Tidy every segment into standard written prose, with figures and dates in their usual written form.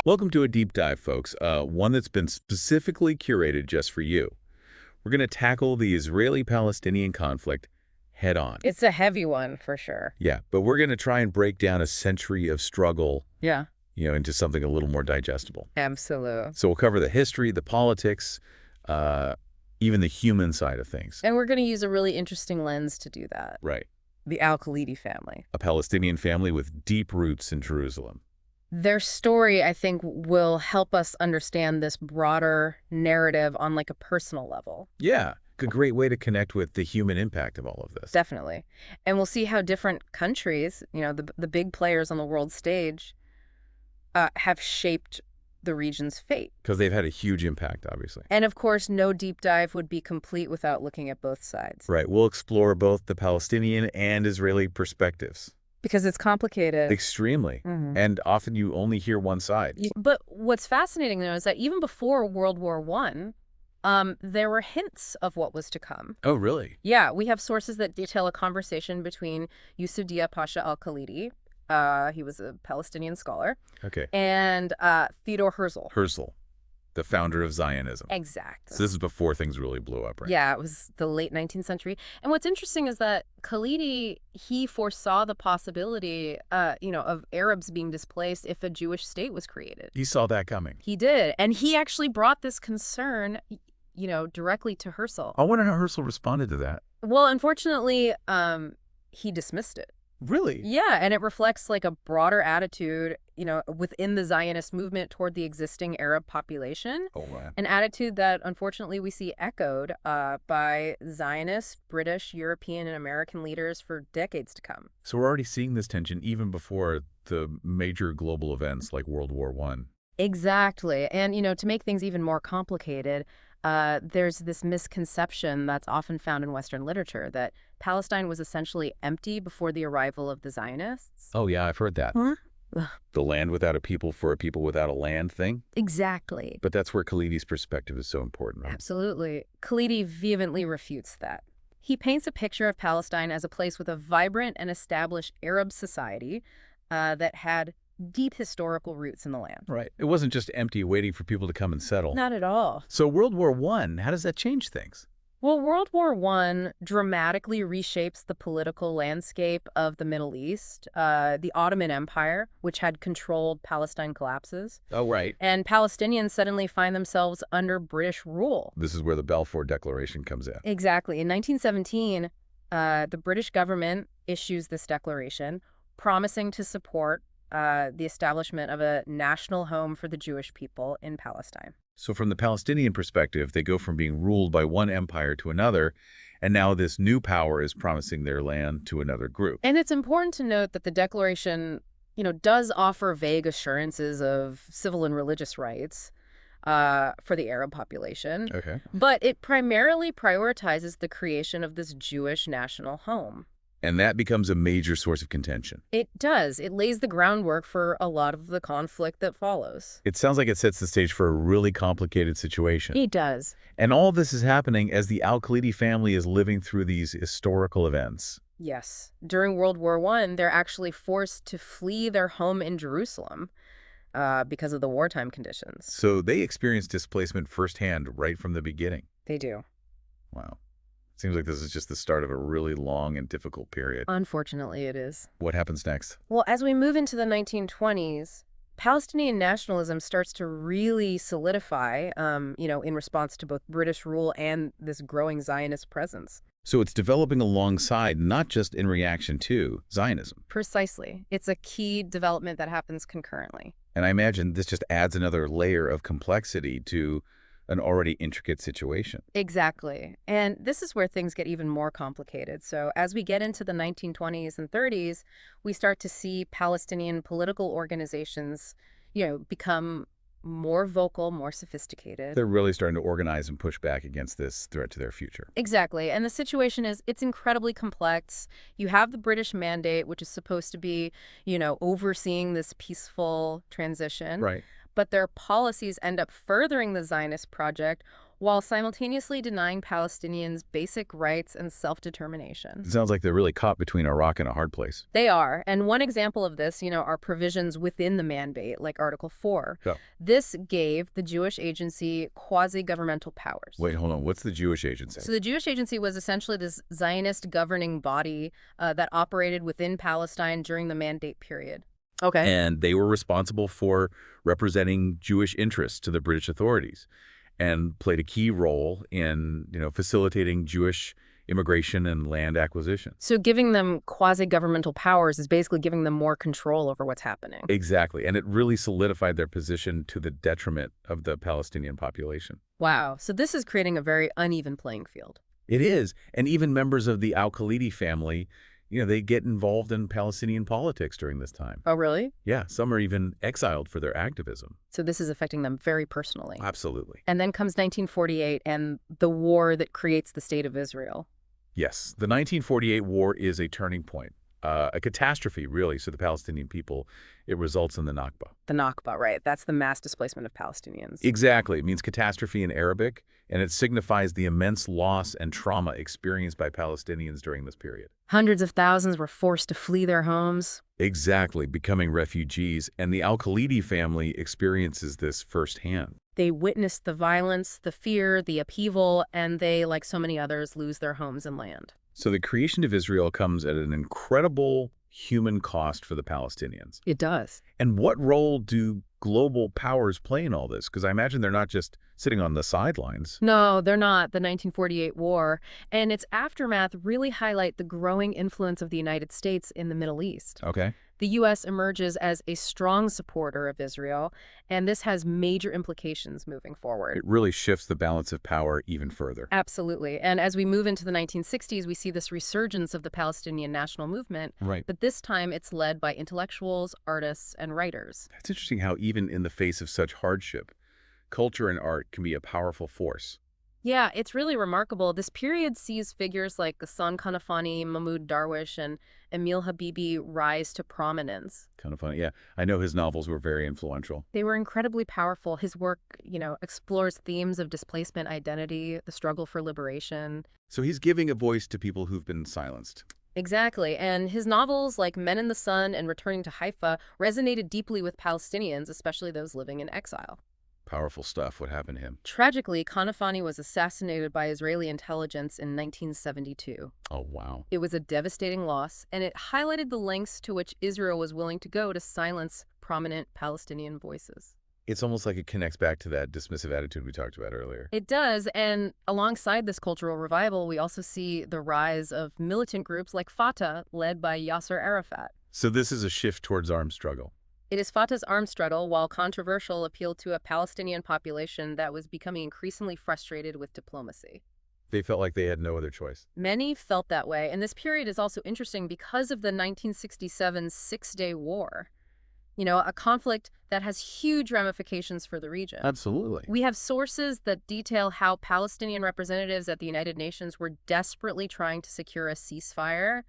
Welcome to a deep dive, folks, one that's been specifically curated just for you. We're going to tackle the Israeli-Palestinian conflict head on. It's a heavy one, for sure. Yeah, but we're going to try and break down a century of struggle, Yeah. into something a little more digestible. Absolutely. So we'll cover the history, the politics, even the human side of things. And we're going to use a really interesting lens to do that. Right. The Khalidi family. A Palestinian family with deep roots in Jerusalem. Their story, I think, will help us understand this broader narrative on like a personal level. Yeah, a great way to connect with the human impact of all of this. Definitely. And we'll see how different countries, the big players on the world stage, have shaped the region's fate. Because they've had a huge impact, obviously. And of course, no deep dive would be complete without looking at both sides. Right. We'll explore both the Palestinian and Israeli perspectives. Because it's complicated. Extremely. And often you only hear one side. But what's fascinating, though, is that even before World War I, there were hints of what was to come. Oh, really? Yeah, we have sources that detail a conversation between Yusudia Pasha al-Khalidi, he was a Palestinian scholar, Okay. and Theodore Herzl. Herzl, the founder of Zionism. Exactly. So this is before things really blew up, right? Yeah, it was the late 19th century. And what's interesting is that Khalidi, he foresaw the possibility, of Arabs being displaced if a Jewish state was created. He saw that coming. He did. And he actually brought this concern, directly to Herzl. I wonder how Herzl responded to that. Well, unfortunately, he dismissed it. Really? Yeah, and it reflects like a broader attitude, within the Zionist movement toward the existing Arab population. Oh, wow. An attitude that unfortunately we see echoed by Zionist, British, European, and American leaders for decades to come. So we're already seeing this tension even before the major global events like World War I. Exactly. And, to make things even more complicated, there's this misconception that's often found in Western literature that Palestine was essentially empty before the arrival of the Zionists. Oh, yeah, I've heard that. Huh? The land without a people for a people without a land thing. Exactly. But that's where Khalidi's perspective is so important, right? Absolutely. Khalidi vehemently refutes that. He paints a picture of Palestine as a place with a vibrant and established Arab society that had deep historical roots in the land. Right. It wasn't just empty waiting for people to come and settle. Not at all. So World War I, how does that change things? Well, World War I dramatically reshapes the political landscape of the Middle East. The Ottoman Empire, which had controlled Palestine, collapses. Oh, right. And Palestinians suddenly find themselves under British rule. This is where the Balfour Declaration comes in. Exactly. In 1917, the British government issues this declaration, promising to support the establishment of a national home for the Jewish people in Palestine. So from the Palestinian perspective, they go from being ruled by one empire to another, and now this new power is promising their land to another group. And it's important to note that the declaration, does offer vague assurances of civil and religious rights for the Arab population. Okay. But it primarily prioritizes the creation of this Jewish national home. And that becomes a major source of contention. It does. It lays the groundwork for a lot of the conflict that follows. It sounds like it sets the stage for a really complicated situation. It does. And all this is happening as the al-Khalidi family is living through these historical events. Yes. During World War I, they're actually forced to flee their home in Jerusalem because of the wartime conditions. So they experience displacement firsthand right from the beginning. They do. Wow. Seems like this is just the start of a really long and difficult period. Unfortunately, it is. What happens next? Well, as we move into the 1920s, Palestinian nationalism starts to really solidify, in response to both British rule and this growing Zionist presence. So it's developing alongside, not just in reaction to, Zionism. Precisely. It's a key development that happens concurrently. And I imagine this just adds another layer of complexity to an already intricate situation. Exactly. And this is where things get even more complicated. So as we get into the 1920s and 30s, we start to see Palestinian political organizations, become more vocal, more sophisticated. They're really starting to organize and push back against this threat to their future. Exactly. And the situation it's incredibly complex. You have the British Mandate, which is supposed to be, overseeing this peaceful transition. Right. But their policies end up furthering the Zionist project while simultaneously denying Palestinians basic rights and self-determination. It sounds like they're really caught between a rock and a hard place. They are. And one example of this, are provisions within the mandate, like Article 4. Yeah. This gave the Jewish Agency quasi-governmental powers. Wait, hold on. What's the Jewish Agency? So the Jewish Agency was essentially this Zionist governing body that operated within Palestine during the mandate period. Okay. And they were responsible for representing Jewish interests to the British authorities and played a key role in, facilitating Jewish immigration and land acquisition. So giving them quasi-governmental powers is basically giving them more control over what's happening. Exactly. And it really solidified their position to the detriment of the Palestinian population. Wow. So this is creating a very uneven playing field. It is. And even members of the Khalidi family, they get involved in Palestinian politics during this time. Oh, really? Yeah, some are even exiled for their activism. So this is affecting them very personally. Absolutely. And then comes 1948 and the war that creates the State of Israel. Yes, the 1948 war is a turning point, a catastrophe, really, to the Palestinian people. It results in the Nakba. The Nakba, right. That's the mass displacement of Palestinians. Exactly. It means catastrophe in Arabic, and it signifies the immense loss and trauma experienced by Palestinians during this period. Hundreds of thousands were forced to flee their homes. Exactly, becoming refugees, and the Khalidi family experiences this firsthand. They witnessed the violence, the fear, the upheaval, and they, like so many others, lose their homes and land. So the creation of Israel comes at an incredible human cost for the Palestinians. It does. And what role do global powers play in all this? Because I imagine they're not just sitting on the sidelines. No, they're not. The 1948 war and its aftermath really highlight the growing influence of the United States in the Middle East. Okay. The U.S. emerges as a strong supporter of Israel, and this has major implications moving forward. It really shifts the balance of power even further. Absolutely. And as we move into the 1960s, we see this resurgence of the Palestinian national movement. Right. But this time it's led by intellectuals, artists, and writers. It's interesting how even in the face of such hardship, culture and art can be a powerful force. Yeah, it's really remarkable. This period sees figures like Ghassan Kanafani, Mahmoud Darwish, and Emil Habibi rise to prominence. Kind of funny. Yeah, I know his novels were very influential. They were incredibly powerful. His work, explores themes of displacement identity, the struggle for liberation. So he's giving a voice to people who've been silenced. Exactly. And his novels like Men in the Sun and Returning to Haifa resonated deeply with Palestinians, especially those living in exile. Powerful stuff. What happened to him? Tragically, Kanafani was assassinated by Israeli intelligence in 1972. Oh, wow. It was a devastating loss, and it highlighted the lengths to which Israel was willing to go to silence prominent Palestinian voices. It's almost like it connects back to that dismissive attitude we talked about earlier. It does, and alongside this cultural revival, we also see the rise of militant groups like Fatah, led by Yasser Arafat. So this is a shift towards armed struggle. It is Fatah's armed struggle, while controversial, appealed to a Palestinian population that was becoming increasingly frustrated with diplomacy. They felt like they had no other choice. Many felt that way, and this period is also interesting because of the 1967 Six-Day War. A conflict that has huge ramifications for the region. Absolutely. We have sources that detail how Palestinian representatives at the United Nations were desperately trying to secure a ceasefire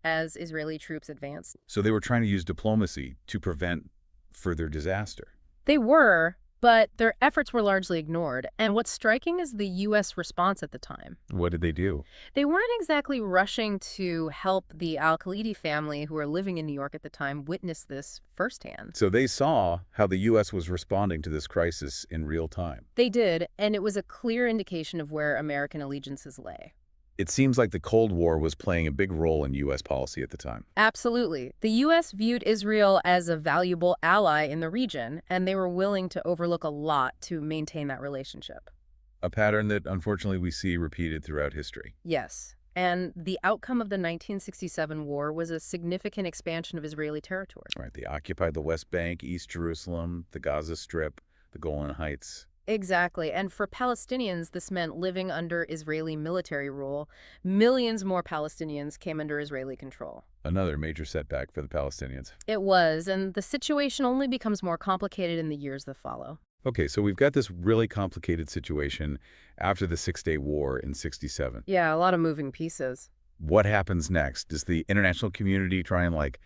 as Israeli troops advanced. So they were trying to use diplomacy to prevent further disaster. They were, but their efforts were largely ignored. And what's striking is the U.S. response at the time. What did they do? They weren't exactly rushing to help the Khalidi family, who were living in New York at the time, witness this firsthand. So they saw how the U.S. was responding to this crisis in real time. They did, and it was a clear indication of where American allegiances lay. It seems like the Cold War was playing a big role in U.S. policy at the time. Absolutely. The U.S. viewed Israel as a valuable ally in the region, and they were willing to overlook a lot to maintain that relationship. A pattern that, unfortunately, we see repeated throughout history. Yes. And the outcome of the 1967 war was a significant expansion of Israeli territory. Right. They occupied the West Bank, East Jerusalem, the Gaza Strip, the Golan Heights. Exactly. And for Palestinians, this meant living under Israeli military rule. Millions more Palestinians came under Israeli control. Another major setback for the Palestinians. It was, and the situation only becomes more complicated in the years that follow. Okay, so we've got this really complicated situation after the Six-Day War in '67. Yeah, a lot of moving pieces. What happens next? Does the international community try and,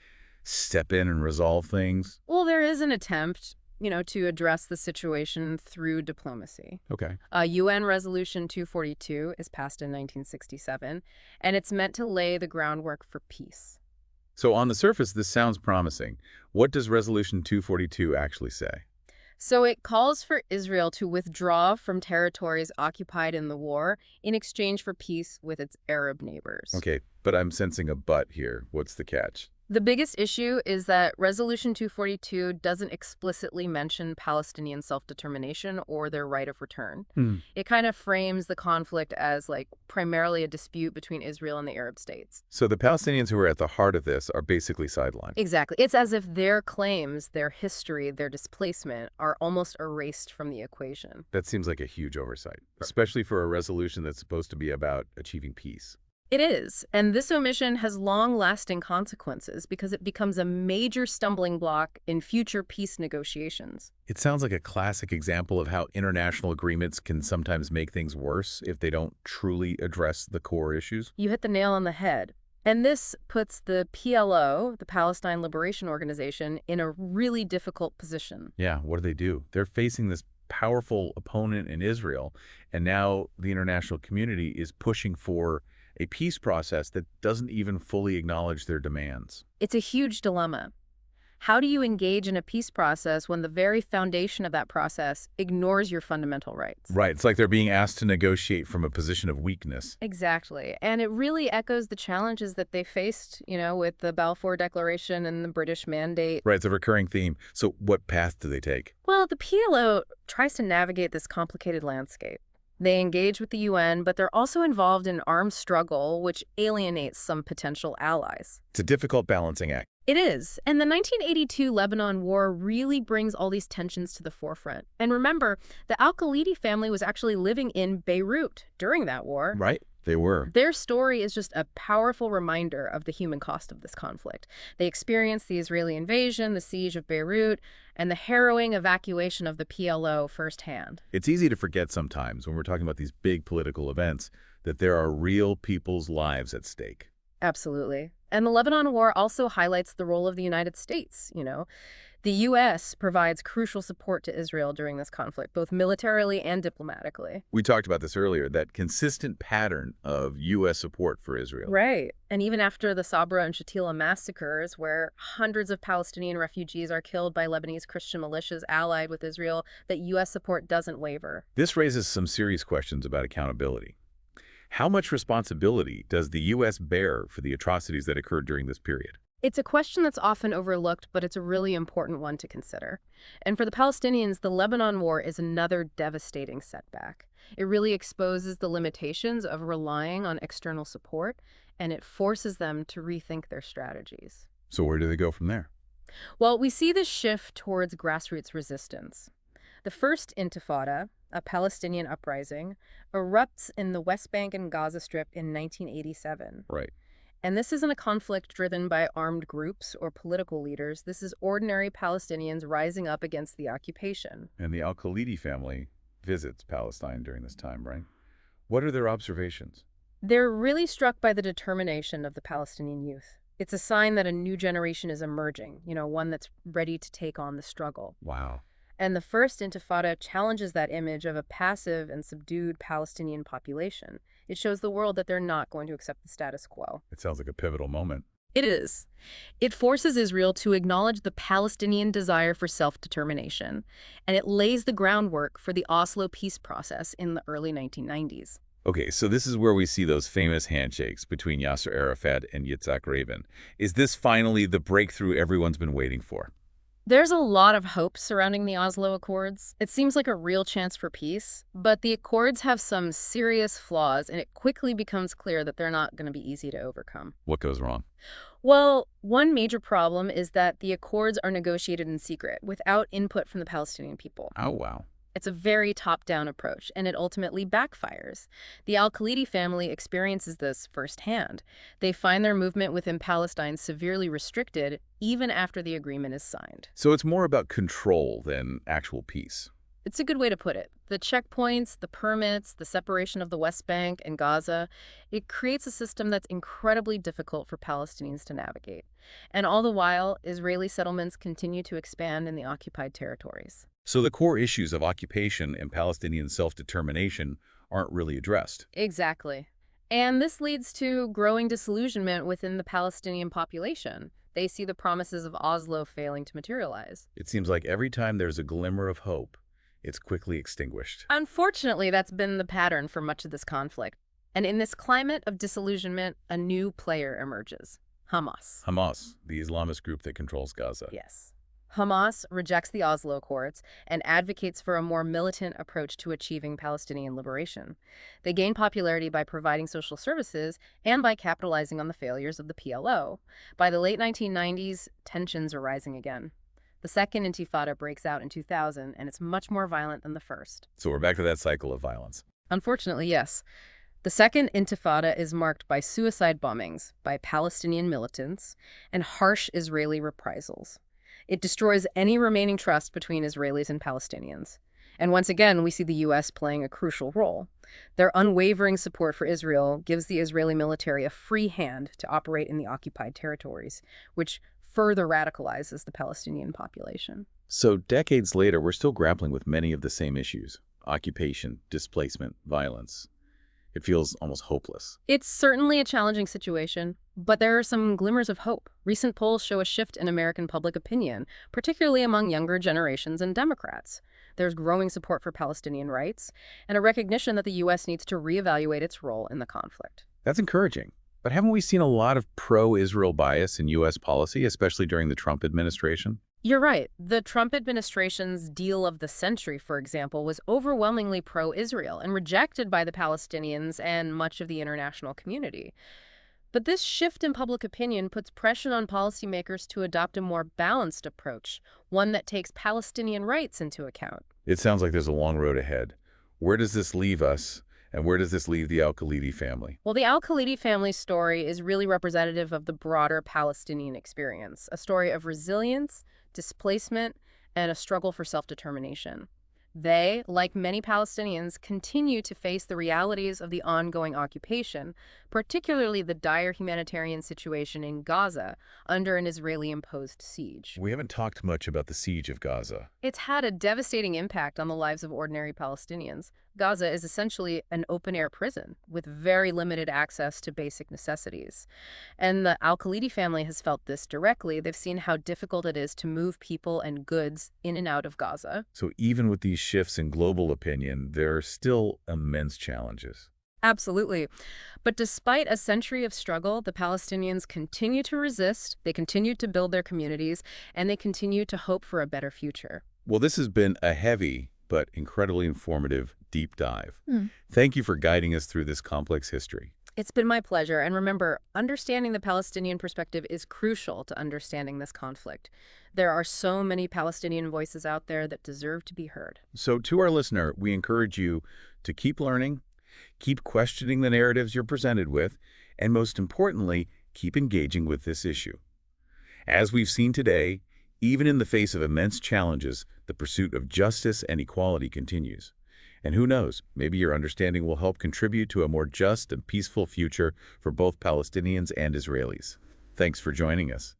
step in and resolve things? Well, there is an attempt. to address the situation through diplomacy. Okay. UN Resolution 242 is passed in 1967, and it's meant to lay the groundwork for peace. So on the surface, this sounds promising. What does Resolution 242 actually say? So it calls for Israel to withdraw from territories occupied in the war in exchange for peace with its Arab neighbors. Okay, but I'm sensing a but here. What's the catch? The biggest issue is that Resolution 242 doesn't explicitly mention Palestinian self-determination or their right of return. It kind of frames the conflict as primarily a dispute between Israel and the Arab states. So the Palestinians who are at the heart of this are basically sidelined. Exactly. It's as if their claims, their history, their displacement are almost erased from the equation. That seems like a huge oversight, especially for a resolution that's supposed to be about achieving peace. It is, and this omission has long-lasting consequences because it becomes a major stumbling block in future peace negotiations. It sounds like a classic example of how international agreements can sometimes make things worse if they don't truly address the core issues. You hit the nail on the head. And this puts the PLO, the Palestine Liberation Organization, in a really difficult position. Yeah, what do? They're facing this powerful opponent in Israel, and now the international community is pushing for a peace process that doesn't even fully acknowledge their demands. It's a huge dilemma. How do you engage in a peace process when the very foundation of that process ignores your fundamental rights? Right. It's like they're being asked to negotiate from a position of weakness. Exactly. And it really echoes the challenges that they faced, with the Balfour Declaration and the British Mandate. Right. It's a recurring theme. So what path do they take? Well, the PLO tries to navigate this complicated landscape. They engage with the UN, but they're also involved in an armed struggle, which alienates some potential allies. It's a difficult balancing act. It is. And the 1982 Lebanon War really brings all these tensions to the forefront. And remember, the Khalidi family was actually living in Beirut during that war. Right. They were. Their story is just a powerful reminder of the human cost of this conflict. They experienced the Israeli invasion, the siege of Beirut, and the harrowing evacuation of the PLO firsthand. It's easy to forget sometimes when we're talking about these big political events that there are real people's lives at stake. Absolutely. And the Lebanon War also highlights the role of the United States. The U.S. provides crucial support to Israel during this conflict, both militarily and diplomatically. We talked about this earlier, that consistent pattern of U.S. support for Israel. Right. And even after the Sabra and Shatila massacres, where hundreds of Palestinian refugees are killed by Lebanese Christian militias allied with Israel, that U.S. support doesn't waver. This raises some serious questions about accountability. How much responsibility does the U.S. bear for the atrocities that occurred during this period? It's a question that's often overlooked, but it's a really important one to consider. And for the Palestinians, the Lebanon War is another devastating setback. It really exposes the limitations of relying on external support, and it forces them to rethink their strategies. So where do they go from there? Well, we see this shift towards grassroots resistance. The first Intifada, a Palestinian uprising, erupts in the West Bank and Gaza Strip in 1987. Right. And this isn't a conflict driven by armed groups or political leaders. This is ordinary Palestinians rising up against the occupation. And the Khalidi family visits Palestine during this time, right? What are their observations? They're really struck by the determination of the Palestinian youth. It's a sign that a new generation is emerging, one that's ready to take on the struggle. Wow. And the first Intifada challenges that image of a passive and subdued Palestinian population. It shows the world that they're not going to accept the status quo. It sounds like a pivotal moment. It is. It forces Israel to acknowledge the Palestinian desire for self-determination, and it lays the groundwork for the Oslo peace process in the early 1990s. Okay, so this is where we see those famous handshakes between Yasser Arafat and Yitzhak Rabin. Is this finally the breakthrough everyone's been waiting for? There's a lot of hope surrounding the Oslo Accords. It seems like a real chance for peace, but the Accords have some serious flaws, and it quickly becomes clear that they're not going to be easy to overcome. What goes wrong? Well, one major problem is that the Accords are negotiated in secret, without input from the Palestinian people. Oh, wow. It's a very top-down approach, and it ultimately backfires. The Khalidi family experiences this firsthand. They find their movement within Palestine severely restricted, even after the agreement is signed. So it's more about control than actual peace. It's a good way to put it. The checkpoints, the permits, the separation of the West Bank and Gaza, it creates a system that's incredibly difficult for Palestinians to navigate. And all the while, Israeli settlements continue to expand in the occupied territories. So the core issues of occupation and Palestinian self-determination aren't really addressed. Exactly. And this leads to growing disillusionment within the Palestinian population. They see the promises of Oslo failing to materialize. It seems like every time there's a glimmer of hope, it's quickly extinguished. Unfortunately, that's been the pattern for much of this conflict. And in this climate of disillusionment, a new player emerges: Hamas. Hamas, the Islamist group that controls Gaza. Yes. Hamas rejects the Oslo Accords and advocates for a more militant approach to achieving Palestinian liberation. They gain popularity by providing social services and by capitalizing on the failures of the PLO. By the late 1990s, tensions are rising again. The second intifada breaks out in 2000, and it's much more violent than the first. So we're back to that cycle of violence. Unfortunately, yes. The second intifada is marked by suicide bombings by Palestinian militants and harsh Israeli reprisals. It destroys any remaining trust between Israelis and Palestinians. And once again, we see the U.S. playing a crucial role. Their unwavering support for Israel gives the Israeli military a free hand to operate in the occupied territories, which further radicalizes the Palestinian population. So decades later, we're still grappling with many of the same issues: occupation, displacement, violence. It feels almost hopeless. It's certainly a challenging situation, but there are some glimmers of hope. Recent polls show a shift in American public opinion, particularly among younger generations and Democrats. There's growing support for Palestinian rights and a recognition that the U.S. needs to reevaluate its role in the conflict. That's encouraging. But haven't we seen a lot of pro-Israel bias in U.S. policy, especially during the Trump administration? You're right. The Trump administration's deal of the century, for example, was overwhelmingly pro-Israel and rejected by the Palestinians and much of the international community. But this shift in public opinion puts pressure on policymakers to adopt a more balanced approach, one that takes Palestinian rights into account. It sounds like there's a long road ahead. Where does this leave us, and where does this leave the Khalidi family? Well, the Khalidi family's story is really representative of the broader Palestinian experience, a story of resilience, displacement, and a struggle for self-determination. They, like many Palestinians, continue to face the realities of the ongoing occupation, particularly the dire humanitarian situation in Gaza under an Israeli-imposed siege. We haven't talked much about the siege of Gaza. It's had a devastating impact on the lives of ordinary Palestinians. Gaza is essentially an open-air prison with very limited access to basic necessities. And the Khalidi family has felt this directly. They've seen how difficult it is to move people and goods in and out of Gaza. So even with these shifts in global opinion, there are still immense challenges. Absolutely. But despite a century of struggle, the Palestinians continue to resist, they continue to build their communities, and they continue to hope for a better future. Well, this has been a heavy but incredibly informative deep dive. Thank you for guiding us through this complex history. It's been my pleasure. And remember, understanding the Palestinian perspective is crucial to understanding this conflict. There are so many Palestinian voices out there that deserve to be heard. So to our listener, we encourage you to keep learning, keep questioning the narratives you're presented with, and most importantly, keep engaging with this issue. As we've seen today, even in the face of immense challenges, the pursuit of justice and equality continues. And who knows, maybe your understanding will help contribute to a more just and peaceful future for both Palestinians and Israelis. Thanks for joining us.